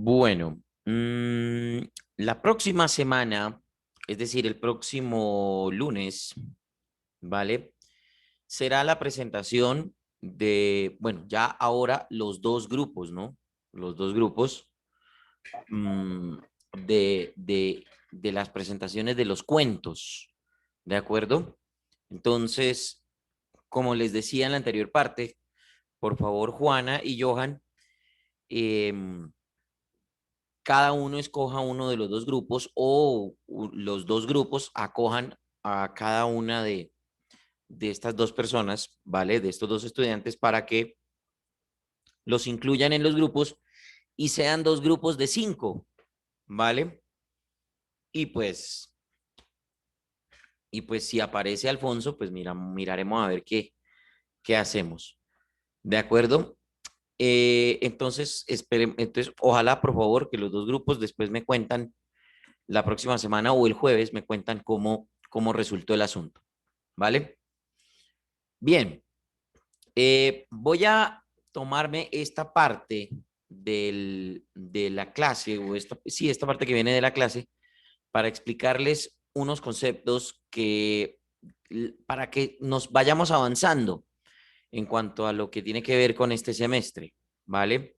Bueno, la próxima semana, es decir, el próximo lunes, ¿vale? Será la presentación de, bueno, ya ahora los dos grupos, ¿no? Los dos grupos mm, de las presentaciones de los cuentos, ¿de acuerdo? Entonces, como les decía en la anterior parte, por favor, Juana y Johan, em, cada uno escoja uno de los dos grupos o los dos grupos acojan a cada una de estas dos personas, ¿vale? De estos dos estudiantes para que los incluyan en los grupos y sean dos grupos de 5, ¿vale? Y pues, y pues si aparece Alfonso, pues miraremos a ver qué hacemos, ¿de acuerdo? Entonces, ojalá, por favor, que los dos grupos después me cuentan la próxima semana o el jueves me cuentan cómo resultó el asunto, ¿vale? Bien, voy a tomarme esta parte de la clase, o sí, esta parte que viene de la clase, para explicarles unos conceptos para que nos vayamos avanzando en cuanto a lo que tiene que ver con este semestre, ¿vale?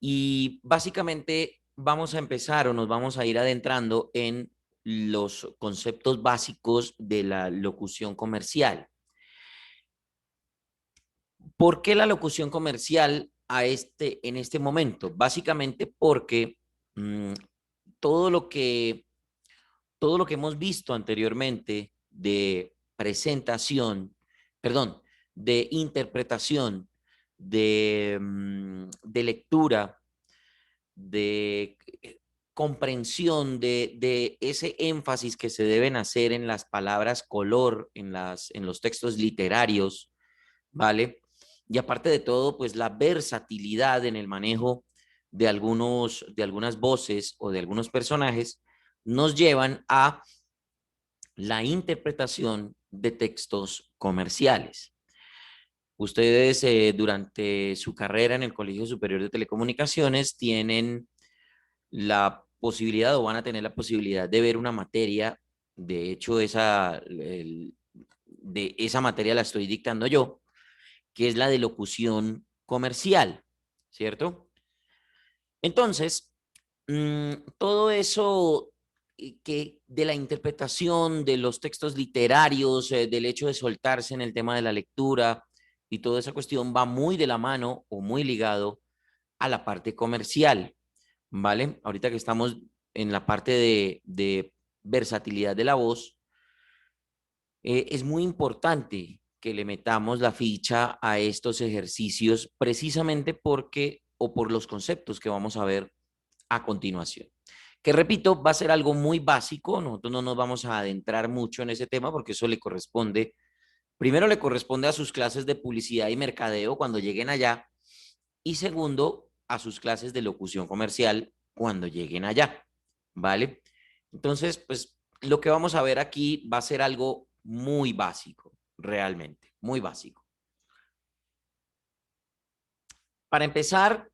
Y básicamente vamos a empezar o nos vamos a ir adentrando en los conceptos básicos de la locución comercial. ¿Por qué la locución comercial en este momento? Básicamente porque mmm, todo lo que, todo lo que hemos visto anteriormente de presentación, perdón, de interpretación, de lectura, de comprensión de ese énfasis que se deben hacer en las palabras color, en los textos literarios, ¿vale? Y aparte de todo, pues la versatilidad en el manejo de algunas voces o de algunos personajes nos llevan a la interpretación de textos comerciales. Ustedes durante su carrera en el Colegio Superior de Telecomunicaciones tienen la posibilidad o van a tener la posibilidad de ver una materia, de hecho de esa materia la estoy dictando yo, que es la de locución comercial, ¿cierto? Entonces, todo eso que de la interpretación de los textos literarios, del hecho de soltarse en el tema de la lectura y toda esa cuestión va muy de la mano o muy ligado a la parte comercial, ¿vale? Ahorita que estamos en la parte de versatilidad de la voz, es muy importante que le metamos la ficha a estos ejercicios precisamente porque o por los conceptos que vamos a ver a continuación. Que repito, va a ser algo muy básico, nosotros no nos vamos a adentrar mucho en ese tema porque eso le corresponde, primero le corresponde a sus clases de publicidad y mercadeo cuando lleguen allá y segundo a sus clases de locución comercial cuando lleguen allá, ¿vale? Entonces, pues lo que vamos a ver aquí va a ser algo muy básico, realmente, muy básico. Para empezar,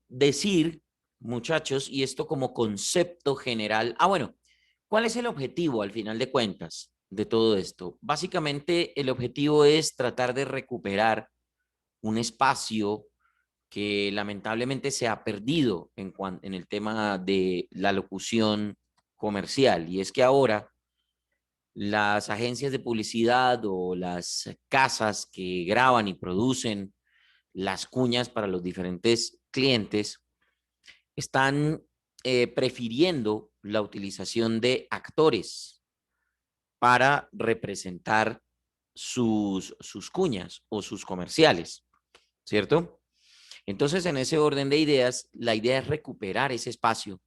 decir, muchachos, y esto como concepto general, bueno, ¿cuál es el objetivo al final de cuentas de todo esto? Básicamente, el objetivo es tratar de recuperar un espacio que lamentablemente se ha perdido en el tema de la locución comercial. Y es que ahora las agencias de publicidad o las casas que graban y producen las cuñas para los diferentes clientes están prefiriendo la utilización de actores para representar sus cuñas o sus comerciales, ¿cierto? Entonces, en ese orden de ideas, la idea es recuperar ese espacio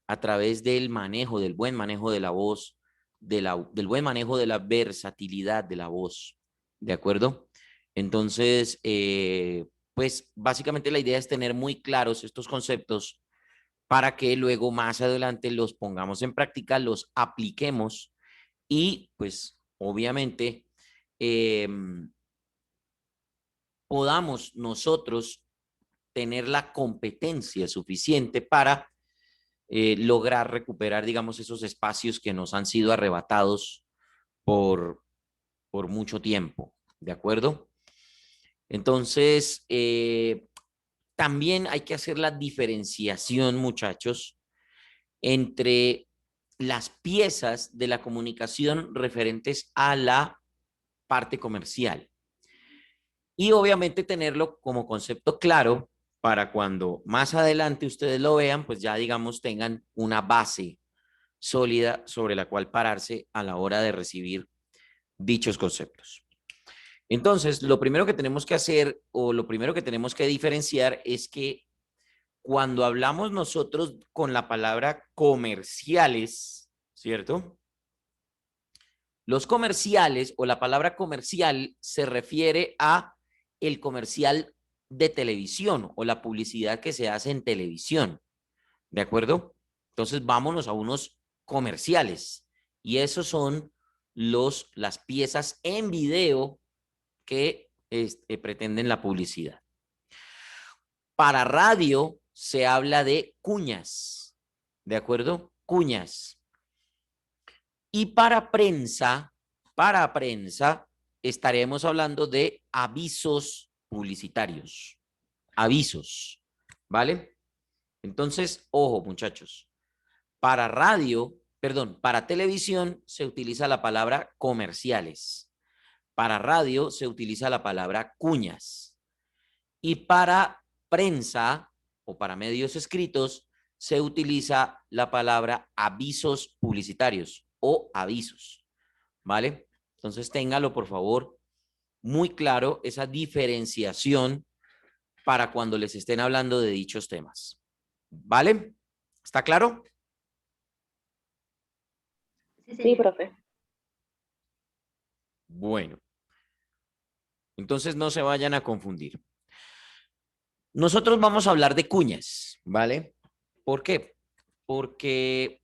a través del manejo, del buen manejo de la voz, del buen manejo de la versatilidad de la voz, ¿de acuerdo? Entonces, pues básicamente la idea es tener muy claros estos conceptos para que luego más adelante los pongamos en práctica, los apliquemos y pues obviamente eh, podamos nosotros tener la competencia suficiente para lograr recuperar, digamos, esos espacios que nos han sido arrebatados por, por mucho tiempo, ¿de acuerdo? Entonces, también hay que hacer la diferenciación, muchachos, entre las piezas de la comunicación referentes a la parte comercial. Y obviamente tenerlo como concepto claro para cuando más adelante ustedes lo vean, pues ya digamos tengan una base sólida sobre la cual pararse a la hora de recibir dichos conceptos. Entonces, lo primero que tenemos que hacer o lo primero que tenemos que diferenciar es que cuando hablamos nosotros con la palabra comerciales, ¿cierto? Los comerciales o la palabra comercial se refiere a el comercial de televisión o la publicidad que se hace en televisión, ¿de acuerdo? Entonces vámonos a unos comerciales y esos son las piezas en video que pretenden la publicidad. Para radio se habla de cuñas, ¿de acuerdo? Cuñas. Y para prensa, estaremos hablando de avisos publicitarios. Avisos, ¿vale? Entonces, ojo, muchachos. Para radio, perdón, para televisión se utiliza la palabra comerciales. Para radio se utiliza la palabra cuñas. Y para prensa o para medios escritos se utiliza la palabra avisos publicitarios o avisos, ¿vale? Entonces téngalo, por favor, muy claro esa diferenciación para cuando les estén hablando de dichos temas, ¿vale? ¿Está claro? Sí, profe. Bueno, entonces no se vayan a confundir. Nosotros vamos a hablar de cuñas, ¿vale? ¿Por qué? Porque,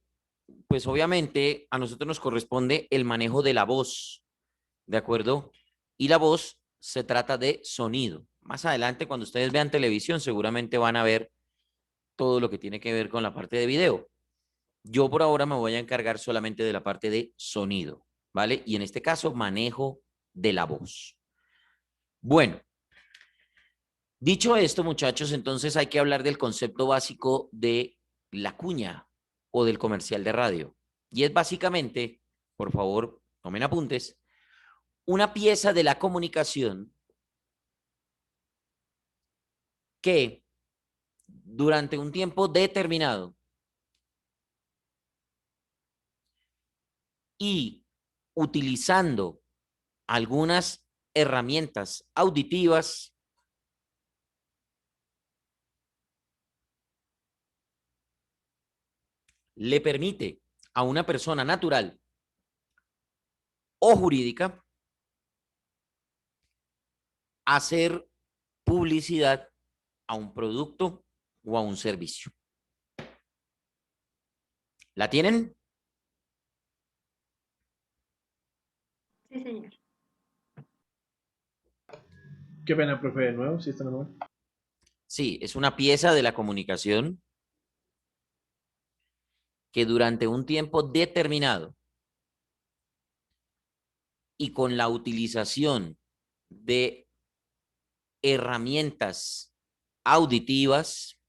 pues obviamente a nosotros nos corresponde el manejo de la voz, ¿de acuerdo? Y la voz se trata de sonido. Más adelante, cuando ustedes vean televisión, seguramente van a ver todo lo que tiene que ver con la parte de video. Yo por ahora me voy a encargar solamente de la parte de sonido, ¿vale? Y en este caso, manejo de la voz. Bueno, dicho esto, muchachos, entonces hay que hablar del concepto básico de la cuña o del comercial de radio. Y es básicamente, por favor, tomen apuntes, una pieza de la comunicación que durante un tiempo determinado y utilizando algunas herramientas auditivas le permite a una persona natural o jurídica hacer publicidad a un producto o a un servicio. ¿La tienen? Sí, señor. Qué pena, profe, de nuevo, si está normal. Sí, es una pieza de la comunicación que durante un tiempo determinado y con la utilización de herramientas auditivas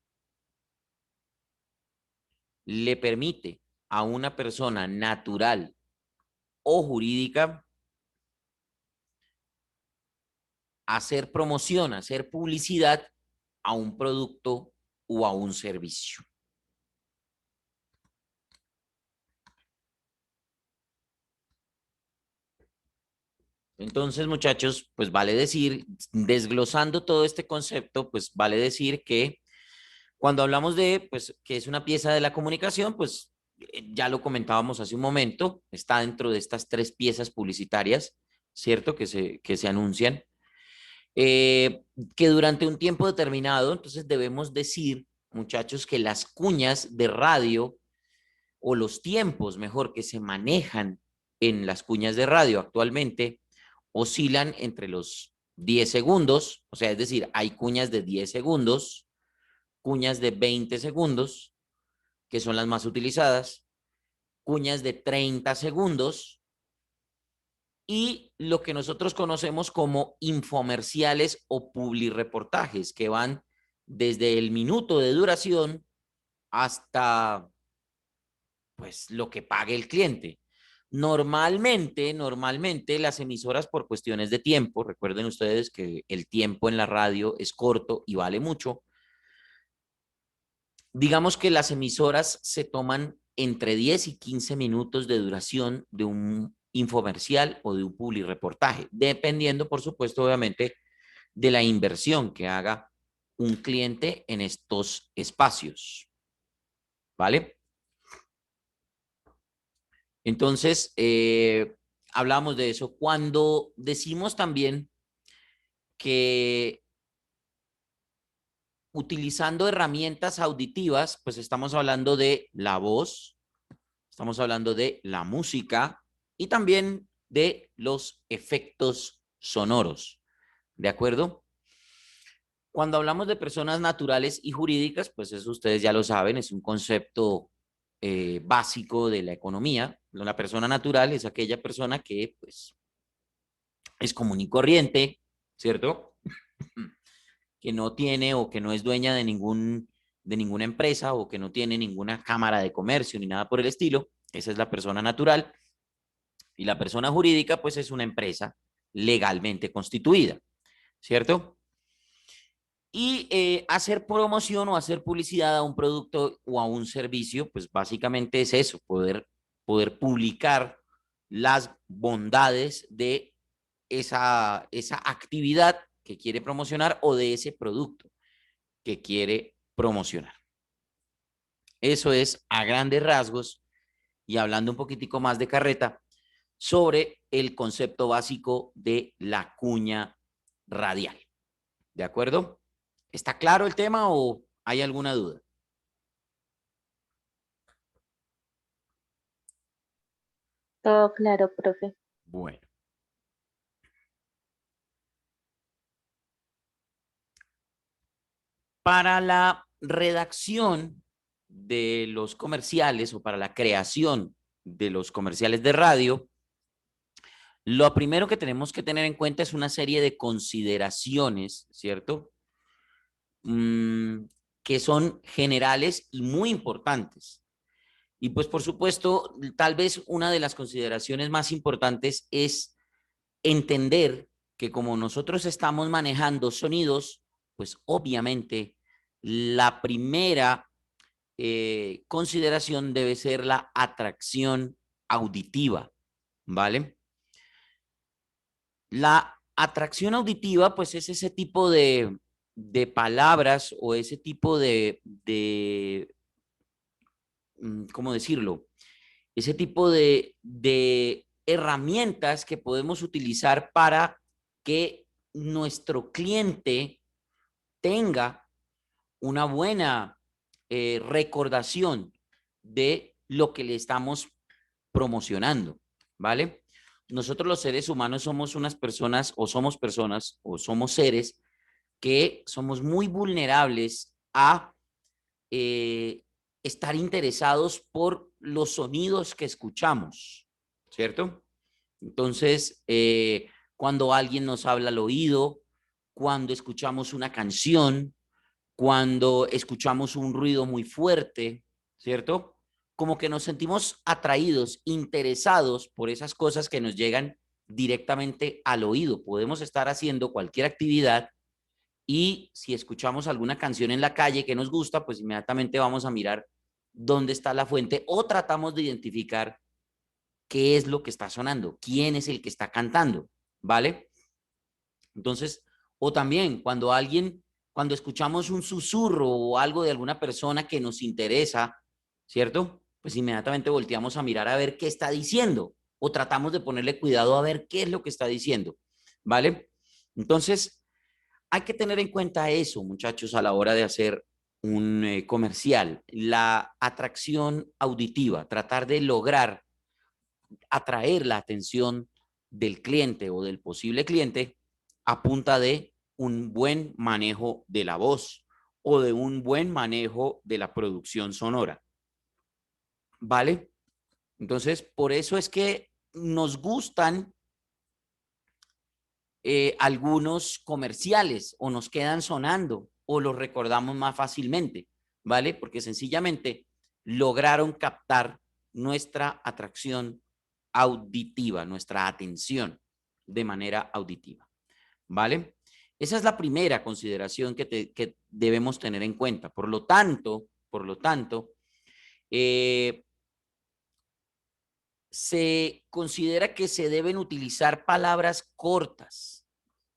le permite a una persona natural o jurídica hacer promoción, hacer publicidad a un producto o a un servicio. Entonces, muchachos, pues vale decir, desglosando todo este concepto, pues vale decir que cuando hablamos de, pues, que es una pieza de la comunicación, pues ya lo comentábamos hace un momento, está dentro de estas tres piezas publicitarias, ¿cierto? Que se anuncian, que durante un tiempo determinado, entonces debemos decir, muchachos, que las cuñas de radio o los tiempos, mejor, que se manejan en las cuñas de radio actualmente, oscilan entre los 10 segundos, o sea, es decir, hay cuñas de 10 segundos, cuñas de 20 segundos, que son las más utilizadas, cuñas de 30 segundos y lo que nosotros conocemos como infomerciales o publireportajes, que van desde el minuto de duración hasta pues lo que pague el cliente. Normalmente las emisoras por cuestiones de tiempo, recuerden ustedes que el tiempo en la radio es corto y vale mucho, digamos que las emisoras se toman entre 10 y 15 minutos de duración de un infomercial o de un publireportaje, dependiendo, por supuesto, obviamente, de la inversión que haga un cliente en estos espacios. ¿Vale? Entonces, hablamos de eso. Cuando decimos también que utilizando herramientas auditivas, pues estamos hablando de la voz, estamos hablando de la música y también de los efectos sonoros. ¿De acuerdo? Cuando hablamos de personas naturales y jurídicas, pues eso ustedes ya lo saben, es un concepto básico de la economía. La persona natural es aquella persona que pues es común y corriente, ¿cierto? Que no tiene o que no es dueña de ninguna empresa o que no tiene ninguna cámara de comercio ni nada por el estilo. Esa es la persona natural. Y la persona jurídica, pues es una empresa legalmente constituida, ¿cierto? Y hacer promoción o hacer publicidad a un producto o a un servicio, pues básicamente es eso, poder publicar las bondades de esa actividad que quiere promocionar o de ese producto que quiere promocionar. Eso es a grandes rasgos y hablando un poquitico más de carreta sobre el concepto básico de la cuña radial. ¿De acuerdo? ¿Está claro el tema o hay alguna duda? Todo claro, profe. Bueno. Para la redacción de los comerciales o para la creación de los comerciales de radio, lo primero que tenemos que tener en cuenta es una serie de consideraciones, ¿cierto? Que son generales y muy importantes. Y pues por supuesto, tal vez una de las consideraciones más importantes es entender que como nosotros estamos manejando sonidos, pues obviamente la primera consideración debe ser la atracción auditiva, ¿vale? La atracción auditiva, pues es ese tipo de palabras o ese tipo ¿cómo decirlo? Ese tipo de herramientas que podemos utilizar para que nuestro cliente tenga una buena recordación de lo que le estamos promocionando, ¿vale? Nosotros los seres humanos somos unas personas o somos seres que somos muy vulnerables a eh, estar interesados por los sonidos que escuchamos, ¿cierto? Entonces, cuando alguien nos habla al oído, cuando escuchamos una canción, cuando escuchamos un ruido muy fuerte, ¿cierto? Como que nos sentimos atraídos, interesados por esas cosas que nos llegan directamente al oído. Podemos estar haciendo cualquier actividad y si escuchamos alguna canción en la calle que nos gusta, pues inmediatamente vamos a mirar dónde está la fuente o tratamos de identificar qué es lo que está sonando, quién es el que está cantando, ¿vale? Entonces, o también cuando escuchamos un susurro o algo de alguna persona que nos interesa, ¿cierto? Pues inmediatamente volteamos a mirar a ver qué está diciendo o tratamos de ponerle cuidado a ver qué es lo que está diciendo, ¿vale? Entonces, hay que tener en cuenta eso, muchachos, a la hora de hacer un comercial, la atracción auditiva, tratar de lograr atraer la atención del cliente o del posible cliente a punta de un buen manejo de la voz o de un buen manejo de la producción sonora. ¿Vale? Entonces, por eso es que nos gustan algunos comerciales o nos quedan sonando o los recordamos más fácilmente, ¿vale? Porque sencillamente lograron captar nuestra atracción auditiva, nuestra atención de manera auditiva, ¿vale? Esa es la primera consideración que debemos tener en cuenta. Por lo tanto, se considera que se deben utilizar palabras cortas,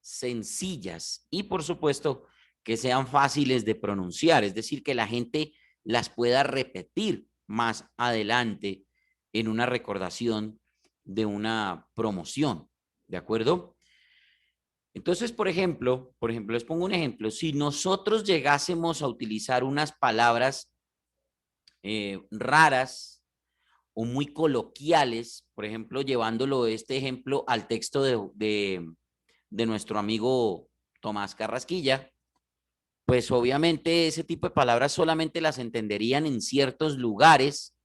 sencillas y, por supuesto, que sean fáciles de pronunciar, es decir, que la gente las pueda repetir más adelante en una recordación de una promoción, ¿de acuerdo? Entonces, por ejemplo, les pongo un ejemplo. Si nosotros llegásemos a utilizar unas palabras raras o muy coloquiales, por ejemplo, llevándolo este ejemplo al texto de nuestro amigo Tomás Carrasquilla, pues obviamente ese tipo de palabras solamente las entenderían en ciertos lugares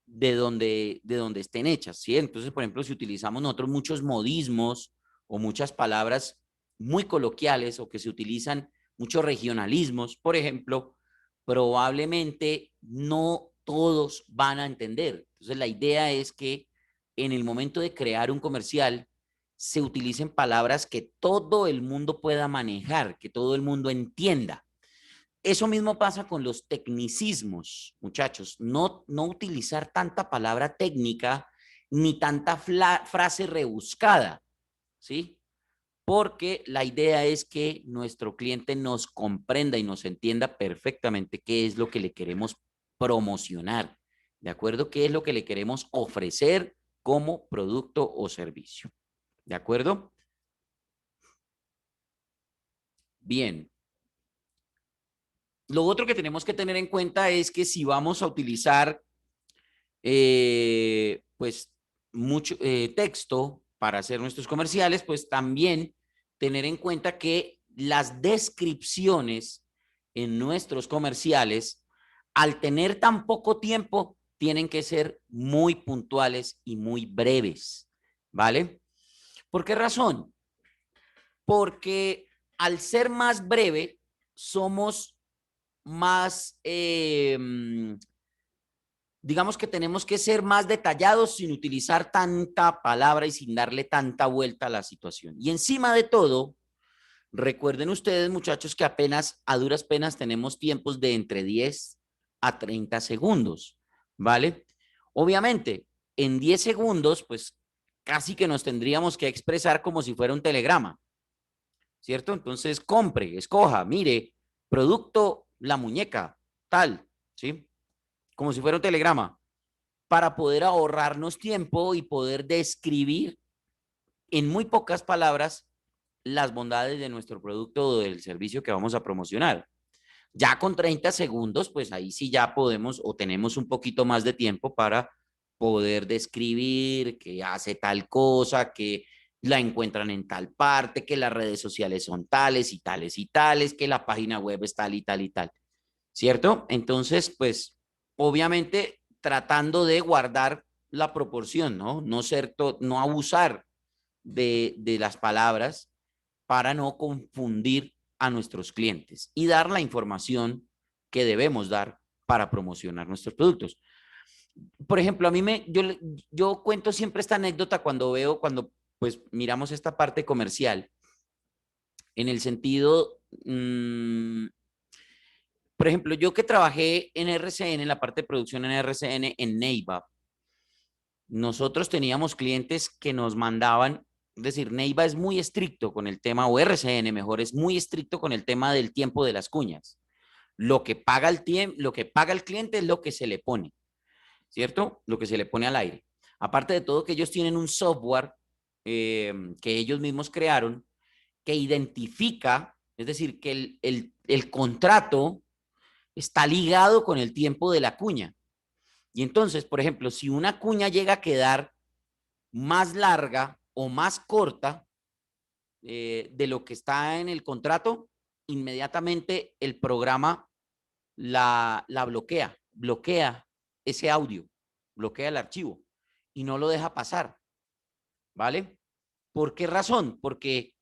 de donde estén hechas, ¿sí? Entonces, por ejemplo, si utilizamos nosotros muchos modismos o muchas palabras muy coloquiales o que se utilizan muchos regionalismos, por ejemplo, probablemente no todos van a entender. Entonces, la idea es que en el momento de crear un comercial se utilicen palabras que todo el mundo pueda manejar, que todo el mundo entienda. Eso mismo pasa con los tecnicismos, muchachos. No utilizar tanta palabra técnica ni tanta frase rebuscada, ¿sí? Porque la idea es que nuestro cliente nos comprenda y nos entienda perfectamente qué es lo que le queremos promocionar, ¿de acuerdo? ¿Qué es lo que le queremos ofrecer como producto o servicio? ¿De acuerdo? Bien. Lo otro que tenemos que tener en cuenta es que si vamos a utilizar pues mucho texto para hacer nuestros comerciales, pues también tener en cuenta que las descripciones en nuestros comerciales, al tener tan poco tiempo, tienen que ser muy puntuales y muy breves, ¿vale? ¿Por qué razón? Porque al ser más breve, somos más digamos que tenemos que ser más detallados sin utilizar tanta palabra y sin darle tanta vuelta a la situación. Y encima de todo, recuerden ustedes, muchachos, que apenas a duras penas tenemos tiempos de entre 10 a 30 segundos, ¿vale? Obviamente, en 10 segundos, pues casi que nos tendríamos que expresar como si fuera un telegrama, ¿cierto? Entonces, compre, escoja, mire, producto, la muñeca, tal, ¿sí? Como si fuera un telegrama, para poder ahorrarnos tiempo y poder describir en muy pocas palabras las bondades de nuestro producto o del servicio que vamos a promocionar. Ya con 30 segundos, pues ahí sí ya podemos o tenemos un poquito más de tiempo para poder describir que hace tal cosa, que la encuentran en tal parte, que las redes sociales son tales y tales y tales, que la página web es tal y tal y tal, ¿cierto? Entonces, pues, obviamente tratando de guardar la proporción, ¿no? No abusar de las palabras para no confundir a nuestros clientes y dar la información que debemos dar para promocionar nuestros productos. Por ejemplo, yo cuento siempre esta anécdota cuando pues miramos esta parte comercial, en el sentido, por ejemplo, yo que trabajé en RCN, en la parte de producción en RCN, en Neiva, nosotros teníamos clientes que nos mandaban, es decir, Neiva es muy estricto con el tema, o RCN mejor, es muy estricto con el tema del tiempo de las cuñas. Lo que paga el cliente es lo que se le pone, ¿cierto? Lo que se le pone al aire. Aparte de todo que ellos tienen un software que ellos mismos crearon que identifica, es decir, que el contrato está ligado con el tiempo de la cuña. Y entonces, por ejemplo, si una cuña llega a quedar más larga o más corta de lo que está en el contrato, inmediatamente el programa la bloquea ese audio, bloquea el archivo y no lo deja pasar, ¿vale? ¿Por qué razón? Porque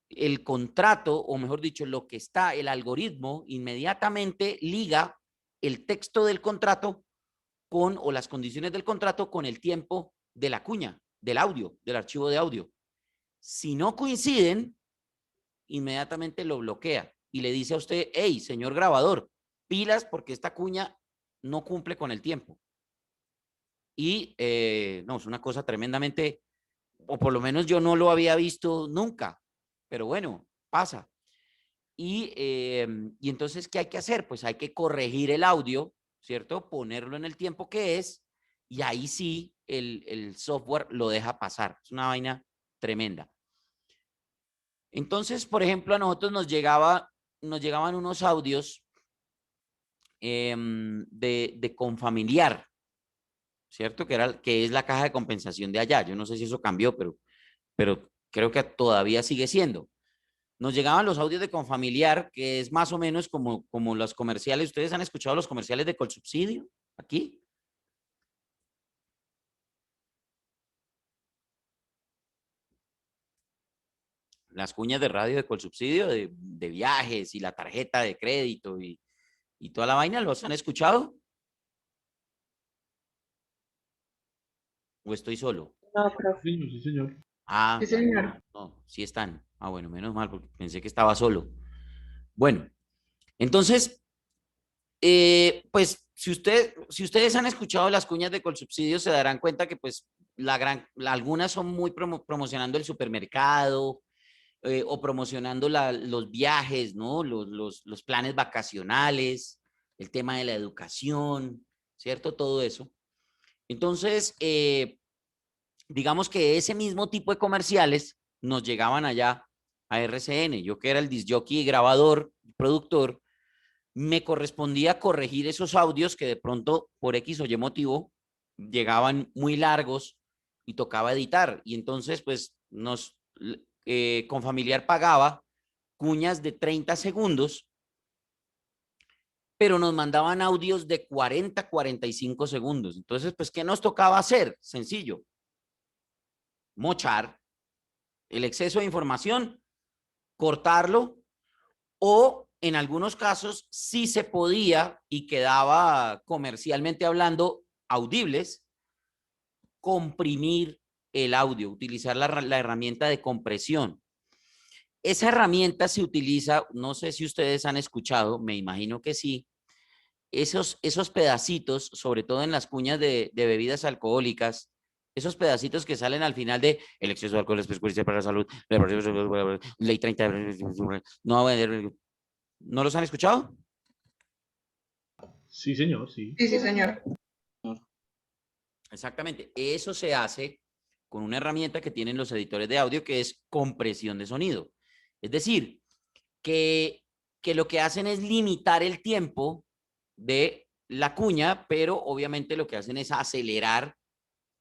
el contrato, o mejor dicho, lo que está, el algoritmo, inmediatamente liga el texto del contrato con, o las condiciones del contrato con el tiempo de la cuña, del audio, del archivo de audio. Si no coinciden, inmediatamente lo bloquea y le dice a usted, hey, señor grabador, pilas porque esta cuña no cumple con el tiempo. Y no, es una cosa tremendamente, o por lo menos yo no lo había visto nunca, pero bueno, pasa. Y entonces, ¿qué hay que hacer? Pues hay que corregir el audio, ¿cierto? Ponerlo en el tiempo que es, y ahí sí el software lo deja pasar. Es una vaina tremenda. Entonces, por ejemplo, a nosotros nos llegaban unos audios de Confamiliar, ¿cierto? Que es la caja de compensación de allá. Yo no sé si eso cambió, pero creo que todavía sigue siendo. Nos llegaban los audios de Confamiliar, que es más o menos como los comerciales. ¿Ustedes han escuchado los comerciales de Colsubsidio aquí? Las cuñas de radio de Colsubsidio, de viajes y la tarjeta de crédito y toda la vaina, ¿los han escuchado? ¿O estoy solo? No, profe. Sí, señor. Ah, Sí, señor. no, sí están. Ah, bueno, menos mal, porque pensé que estaba solo. Bueno, entonces, pues si ustedes han escuchado las cuñas de Colsubsidio, se darán cuenta que pues algunas son muy promocionando el supermercado o promocionando los viajes, ¿no? Los planes vacacionales, el tema de la educación, ¿cierto? Todo eso. Entonces, digamos que ese mismo tipo de comerciales nos llegaban allá a RCN. Yo que era el disc jockey, grabador, productor, me correspondía corregir esos audios que de pronto, por X o Y motivo, llegaban muy largos y tocaba editar. Y entonces, pues, Confamiliar pagaba cuñas de 30 segundos, pero nos mandaban audios de 40, 45 segundos. Entonces, pues, ¿qué nos tocaba hacer? Sencillo, mochar el exceso de información, cortarlo, o en algunos casos sí se podía y quedaba comercialmente hablando audibles, comprimir el audio, utilizar la herramienta de compresión. Esa herramienta se utiliza, no sé si ustedes han escuchado, me imagino que sí, esos pedacitos, sobre todo en las cuñas de bebidas alcohólicas, esos pedacitos que salen al final de el exceso de alcohol es perjudicial para la salud, ley 30, ¿no los han escuchado? Sí, señor, sí. Sí, sí, señor. Exactamente, eso se hace con una herramienta que tienen los editores de audio que es compresión de sonido. Es decir, que lo que hacen es limitar el tiempo de la cuña, pero obviamente lo que hacen es acelerar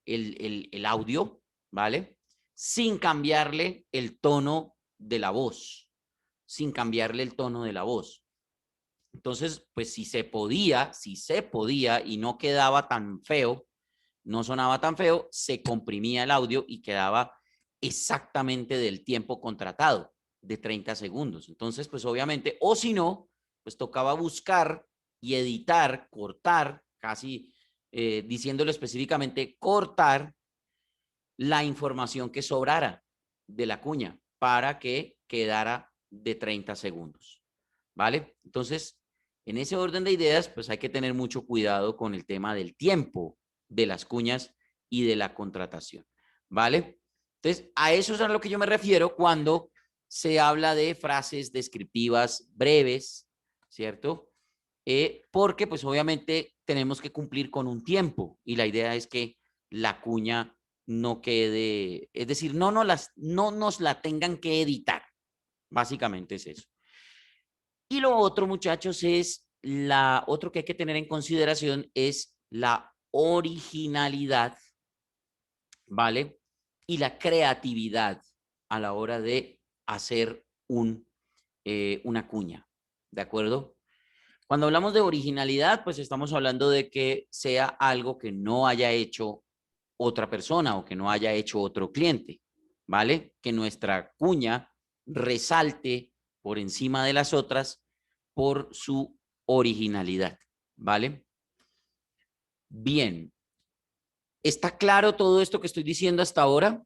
el audio, ¿vale? Sin cambiarle el tono de la voz, sin cambiarle el tono de la voz. Entonces, pues si se podía y no quedaba tan feo, no sonaba tan feo, se comprimía el audio y quedaba exactamente del tiempo contratado, de 30 segundos. Entonces, pues obviamente, o si no, pues tocaba buscar y editar, cortar, casi diciéndolo específicamente, cortar la información que sobrara de la cuña para que quedara de 30 segundos. ¿Vale? Entonces, en ese orden de ideas, pues hay que tener mucho cuidado con el tema del tiempo de las cuñas y de la contratación. ¿Vale? Entonces, a eso es a lo que yo me refiero cuando se habla de frases descriptivas breves, ¿cierto? Porque pues obviamente tenemos que cumplir con un tiempo y la idea es que la cuña no quede, es decir, no nos la tengan que editar. Básicamente es eso. Y lo otro, muchachos, otro que hay que tener en consideración es la originalidad, ¿vale? Y la creatividad a la hora de hacer una cuña, ¿de acuerdo? Cuando hablamos de originalidad, pues estamos hablando de que sea algo que no haya hecho otra persona o que no haya hecho otro cliente, ¿vale? Que nuestra cuña resalte por encima de las otras por su originalidad, ¿vale? Bien, ¿está claro todo esto que estoy diciendo hasta ahora?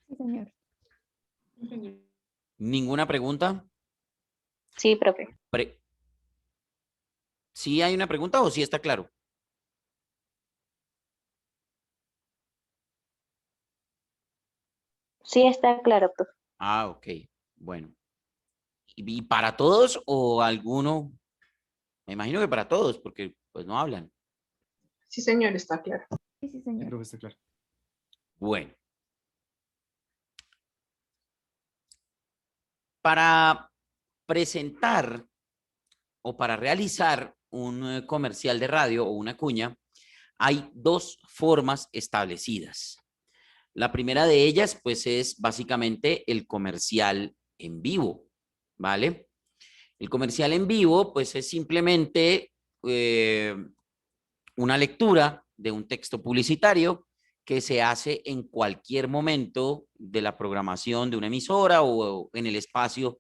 Sí, señor. ¿Ninguna pregunta? Sí, profe. ¿Sí hay una pregunta o sí está claro? Sí, está claro, profe. Ah, ok. Bueno. ¿Y para todos o alguno? Me imagino que para todos, porque pues no hablan. Sí, señor, está claro. Sí, sí, Sí, señor. profe, está claro. Bueno. Para presentar o para realizar un comercial de radio o una cuña, hay dos formas establecidas. La primera de ellas, pues, es básicamente el comercial en vivo, ¿vale? El comercial en vivo, pues, es simplemente una lectura de un texto publicitario que se hace en cualquier momento de la programación de una emisora o en el espacio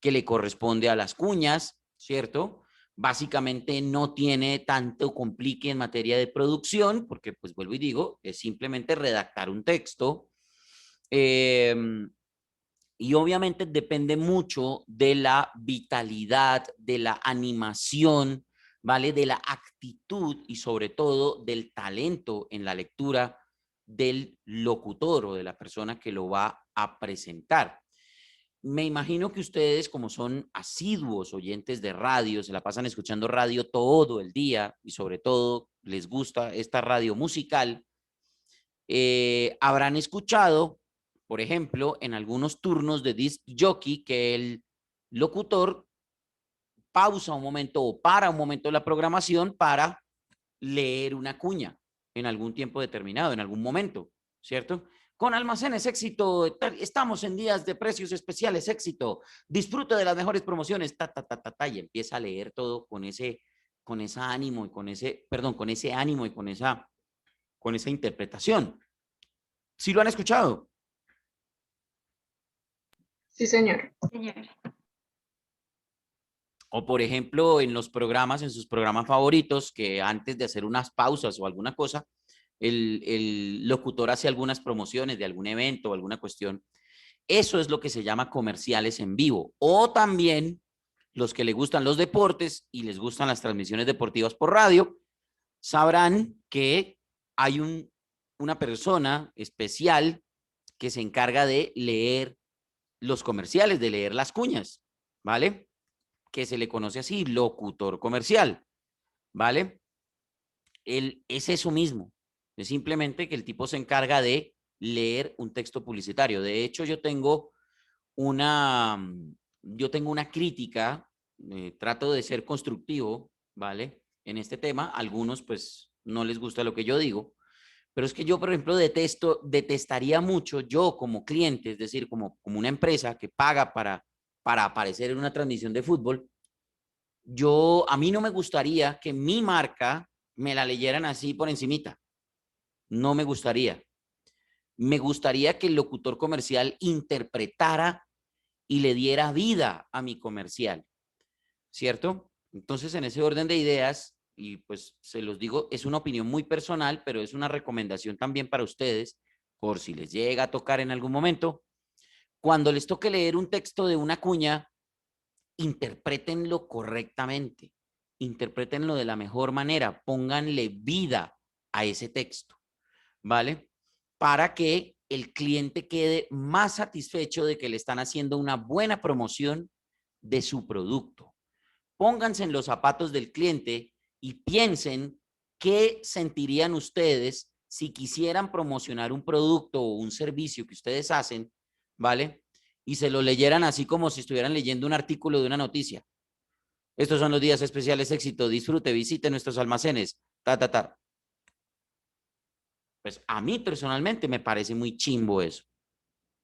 que le corresponde a las cuñas, ¿cierto? Básicamente no tiene tanto complique en materia de producción, porque pues vuelvo y digo, es simplemente redactar un texto. Eh, y obviamente depende mucho de la vitalidad, de la animación, ¿vale? De la actitud y sobre todo del talento en la lectura del locutor o de la persona que lo va a presentar. Me imagino que ustedes, como son asiduos oyentes de radio, se la pasan escuchando radio todo el día y sobre todo les gusta esta radio musical, habrán escuchado, por ejemplo, en algunos turnos de disc jockey que el locutor pausa un momento o para un momento la programación para leer una cuña en algún tiempo determinado, en algún momento, ¿cierto? Con Almacenes Éxito, estamos en días de precios especiales, Éxito, disfrute de las mejores promociones, y empieza a leer todo con esa ánimo y con ese, perdón, con ese ánimo y con esa interpretación. ¿Sí lo han escuchado? Sí, señor. Señor. O por ejemplo, en los programas, en sus programas favoritos, que antes de hacer unas pausas o alguna cosa, el locutor hace algunas promociones de algún evento o alguna cuestión. Eso es lo que se llama comerciales en vivo. O también los que les gustan los deportes y les gustan las transmisiones deportivas por radio, sabrán que hay una persona especial que se encarga de leer los comerciales, de leer las cuñas, ¿vale? Que se le conoce así, locutor comercial, ¿vale? Es eso mismo, es simplemente que el tipo se encarga de leer un texto publicitario. De hecho, una, yo tengo una crítica, trato de ser constructivo, ¿vale? En este tema, algunos pues no les gusta lo que yo digo, pero es que yo, por ejemplo, detestaría mucho yo como cliente, es decir, como una empresa que paga para aparecer en una transmisión de fútbol, a mí no me gustaría que mi marca me la leyeran así por encimita. No me gustaría. Me gustaría que el locutor comercial interpretara y le diera vida a mi comercial, ¿cierto? Entonces, en ese orden de ideas, y pues se los digo, es una opinión muy personal, pero es una recomendación también para ustedes, por si les llega a tocar en algún momento, cuando les toque leer un texto de una cuña, interprétenlo correctamente, interprétenlo de la mejor manera, pónganle vida a ese texto, ¿vale? Para que el cliente quede más satisfecho de que le están haciendo una buena promoción de su producto. Pónganse en los zapatos del cliente y piensen qué sentirían ustedes si quisieran promocionar un producto o un servicio que ustedes hacen, ¿vale? Y se lo leyeran así como si estuvieran leyendo un artículo de una noticia. Estos son los días especiales, éxito, disfrute, visite nuestros almacenes, ta. Pues a mí personalmente me parece muy chimbo eso.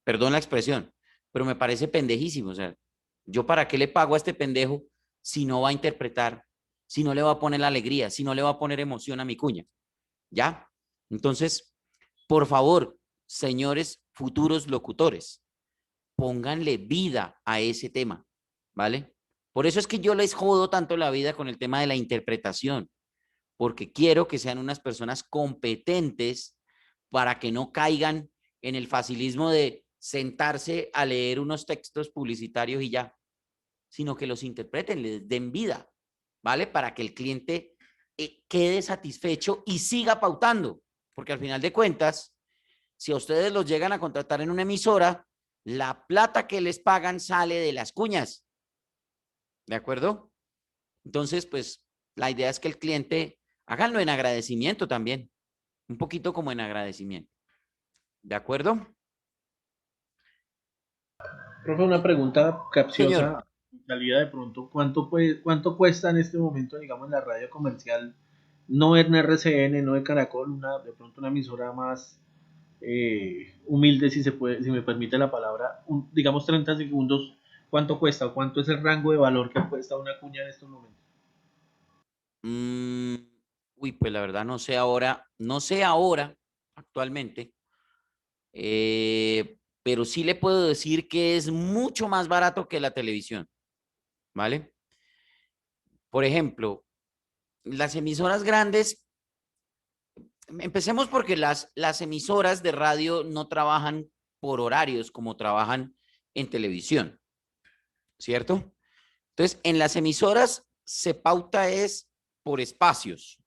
Perdón la expresión, pero me parece pendejísimo. O sea, ¿yo para qué le pago a este pendejo si no va a interpretar, si no le va a poner la alegría, si no le va a poner emoción a mi cuña? ¿Ya? Entonces, por favor, señores futuros locutores, pónganle vida a ese tema, ¿vale? Por eso es que yo les jodo tanto la vida con el tema de la interpretación, porque quiero que sean unas personas competentes para que no caigan en el facilismo de sentarse a leer unos textos publicitarios y ya, sino que los interpreten, les den vida, ¿vale? Para que el cliente quede satisfecho y siga pautando, porque al final de cuentas, si a ustedes los llegan a contratar en una emisora, la plata que les pagan sale de las cuñas, ¿de acuerdo? Entonces, pues la idea es que el cliente, háganlo en agradecimiento también, un poquito como en agradecimiento, ¿de acuerdo? Profe, una pregunta Señor. capciosa, salida de pronto, ¿cuánto cuesta en este momento, digamos, la radio comercial, no en RCN, no de Caracol, de pronto una emisora más humilde, si se puede, si me permite la palabra, digamos 30 segundos, ¿cuánto cuesta o cuánto es el rango de valor que cuesta una cuña en estos momentos? Uy, pues la verdad no sé ahora actualmente, pero sí le puedo decir que es mucho más barato que la televisión, ¿vale? Por ejemplo, las emisoras grandes, empecemos porque las emisoras de radio no trabajan por horarios como trabajan en televisión, ¿cierto? Entonces, en las emisoras se pauta es por espacios,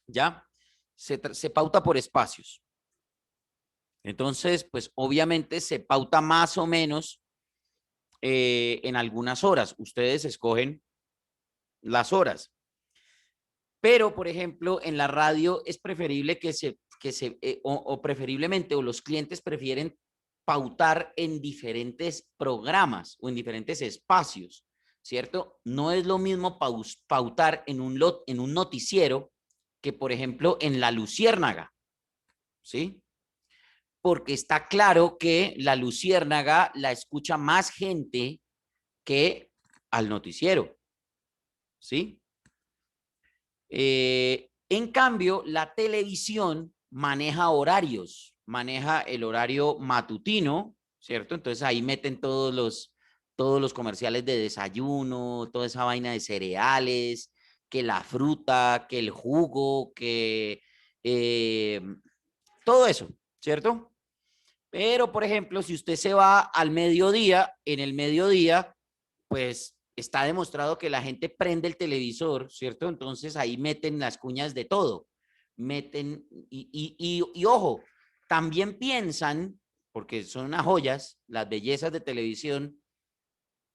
¿ya? Se pauta por espacios. Entonces, pues obviamente se pauta más o menos en algunas horas. Ustedes escogen las horas. Pero, por ejemplo, en la radio es preferible o preferiblemente, o los clientes prefieren pautar en diferentes programas o en diferentes espacios, ¿cierto? No es lo mismo pautar en un noticiero que, por ejemplo, en La Luciérnaga, ¿sí? Porque está claro que La Luciérnaga la escucha más gente que al noticiero, ¿sí? En cambio, la televisión maneja horarios, maneja el horario matutino, ¿cierto? Entonces ahí meten todos los comerciales de desayuno, toda esa vaina de cereales, que la fruta, que el jugo, que todo eso, ¿cierto? Pero, por ejemplo, si usted se va al mediodía, en el mediodía, pues está demostrado que la gente prende el televisor, ¿cierto? Entonces ahí meten las cuñas de todo. Meten, y ojo, también piensan, porque son unas joyas, las bellezas de televisión,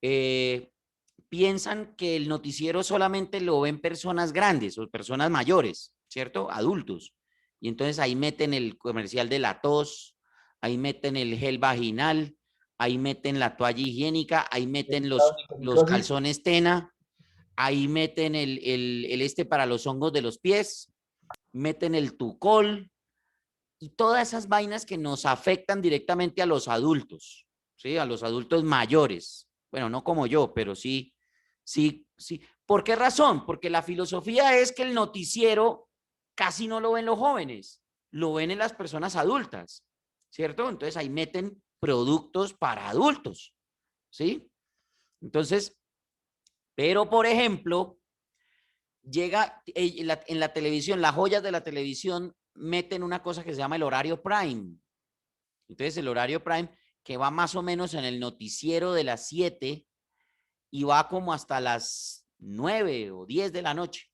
eh, piensan que el noticiero solamente lo ven personas grandes o personas mayores, ¿cierto? Adultos. Y entonces ahí meten el comercial de la tos, ahí meten el gel vaginal, ahí meten la toalla higiénica, ahí meten los calzones tena, ahí meten el este para los hongos de los pies, meten el tucol y todas esas vainas que nos afectan directamente a los adultos, ¿sí? A los adultos mayores. Bueno, no como yo, pero sí, sí, sí. ¿Por qué razón? Porque la filosofía es que el noticiero casi no lo ven los jóvenes, lo ven en las personas adultas, ¿cierto? Entonces ahí meten productos para adultos, ¿sí? Entonces, pero por ejemplo, llega en la televisión, las joyas de la televisión meten una cosa que se llama el horario prime. Entonces, el horario prime que va más o menos en el noticiero de las 7 y va como hasta las 9 o 10 de la noche,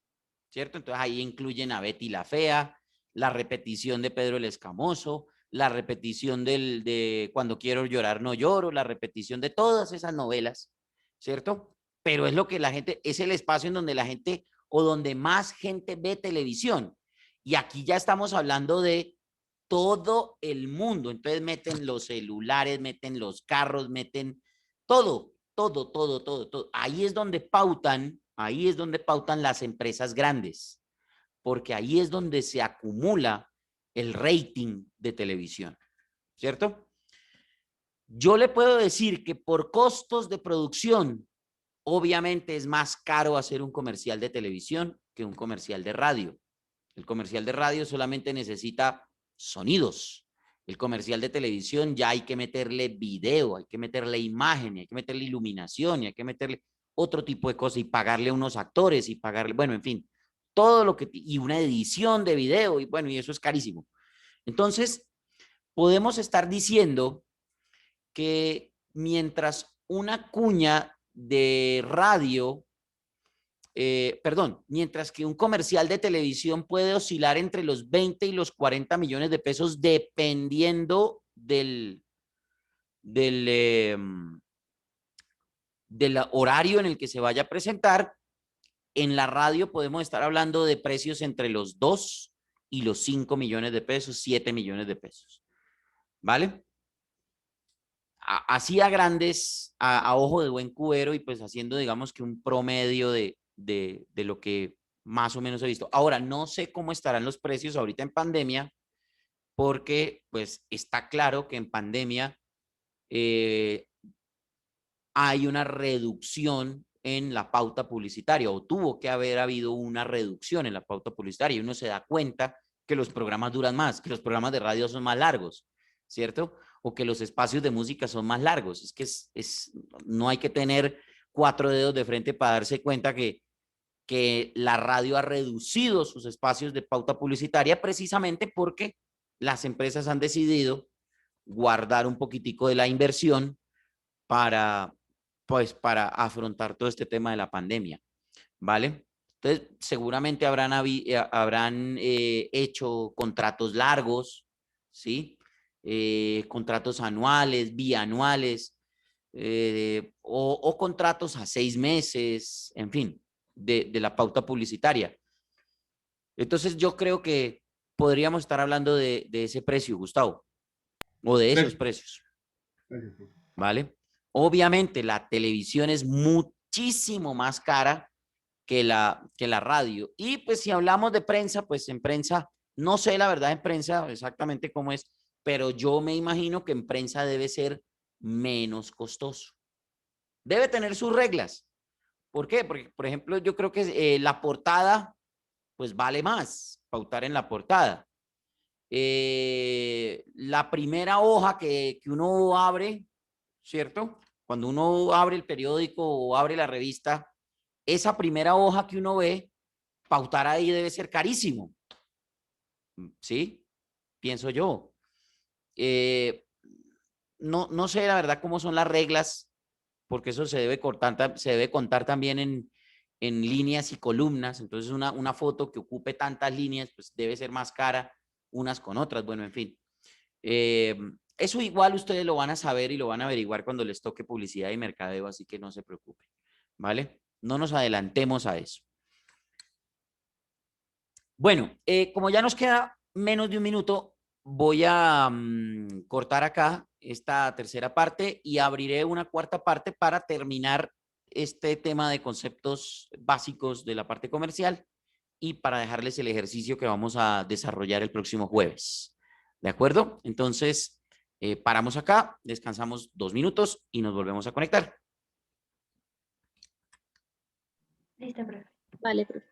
¿cierto? Entonces ahí incluyen a Betty la Fea, la repetición de Pedro el Escamoso, la repetición de Cuando quiero llorar no lloro, la repetición de todas esas novelas, ¿cierto? Pero es lo que la gente, es el espacio en donde la gente o donde más gente ve televisión. Y aquí ya estamos hablando de todo el mundo. Entonces meten los celulares, meten los carros, meten todo, todo, todo, todo, todo. Ahí es donde pautan las empresas grandes, porque ahí es donde se acumula el rating de televisión, ¿cierto? Yo le puedo decir que por costos de producción, obviamente es más caro hacer un comercial de televisión que un comercial de radio. El comercial de radio solamente necesita sonidos. El comercial de televisión ya hay que meterle video, hay que meterle imagen, hay que meterle iluminación, y hay que meterle otro tipo de cosas y pagarle a unos actores y pagarle, bueno, en fin, todo lo que, y una edición de video, y bueno, y eso es carísimo. Entonces, podemos estar diciendo que mientras una cuña de radio, mientras que un comercial de televisión puede oscilar entre los 20 y los 40 millones de pesos dependiendo del horario en el que se vaya a presentar, en la radio podemos estar hablando de precios entre los 2 y los 5 millones de pesos, 7 millones de pesos. ¿Vale? Así a grandes, a ojo de buen cubero y pues haciendo, digamos que un promedio de lo que más o menos he visto. Ahora, no sé cómo estarán los precios ahorita en pandemia, porque pues está claro que en pandemia hay una reducción en la pauta publicitaria, o tuvo que haber habido una reducción en la pauta publicitaria, y uno se da cuenta que los programas duran más, que los programas de radio son más largos, ¿cierto? O que los espacios de música son más largos. Es que no hay que tener 4 dedos de frente para darse cuenta que la radio ha reducido sus espacios de pauta publicitaria precisamente porque las empresas han decidido guardar un poquitico de la inversión para afrontar todo este tema de la pandemia, ¿vale? Entonces, seguramente habrán hecho contratos largos, ¿sí? Contratos anuales, bianuales, o contratos a 6 meses, en fin, de la pauta publicitaria. Entonces, yo creo que podríamos estar hablando de ese precio, Gustavo, o de esos precios, ¿vale? Obviamente, la televisión es muchísimo más cara que la radio. Y pues si hablamos de prensa, pues en prensa, no sé la verdad en prensa exactamente cómo es, pero yo me imagino que en prensa debe ser menos costoso. Debe tener sus reglas. ¿Por qué? Porque, por ejemplo, yo creo que la portada, pues vale más, pautar en la portada. La primera hoja que uno abre, ¿cierto? Cuando uno abre el periódico o abre la revista, esa primera hoja que uno ve, pautar ahí debe ser carísimo. ¿Sí? Pienso yo. No sé la verdad cómo son las reglas, porque eso se debe contar también en líneas y columnas. Entonces una foto que ocupe tantas líneas, pues debe ser más cara unas con otras. Bueno, en fin. Eso igual ustedes lo van a saber y lo van a averiguar cuando les toque publicidad y mercadeo, así que no se preocupen, ¿vale? No nos adelantemos a eso. Bueno, como ya nos queda menos de un minuto, voy a cortar acá esta tercera parte y abriré una cuarta parte para terminar este tema de conceptos básicos de la parte comercial y para dejarles el ejercicio que vamos a desarrollar el próximo jueves. ¿De acuerdo? Entonces, paramos acá, descansamos 2 minutos y nos volvemos a conectar. Listo, profe. Vale, profe.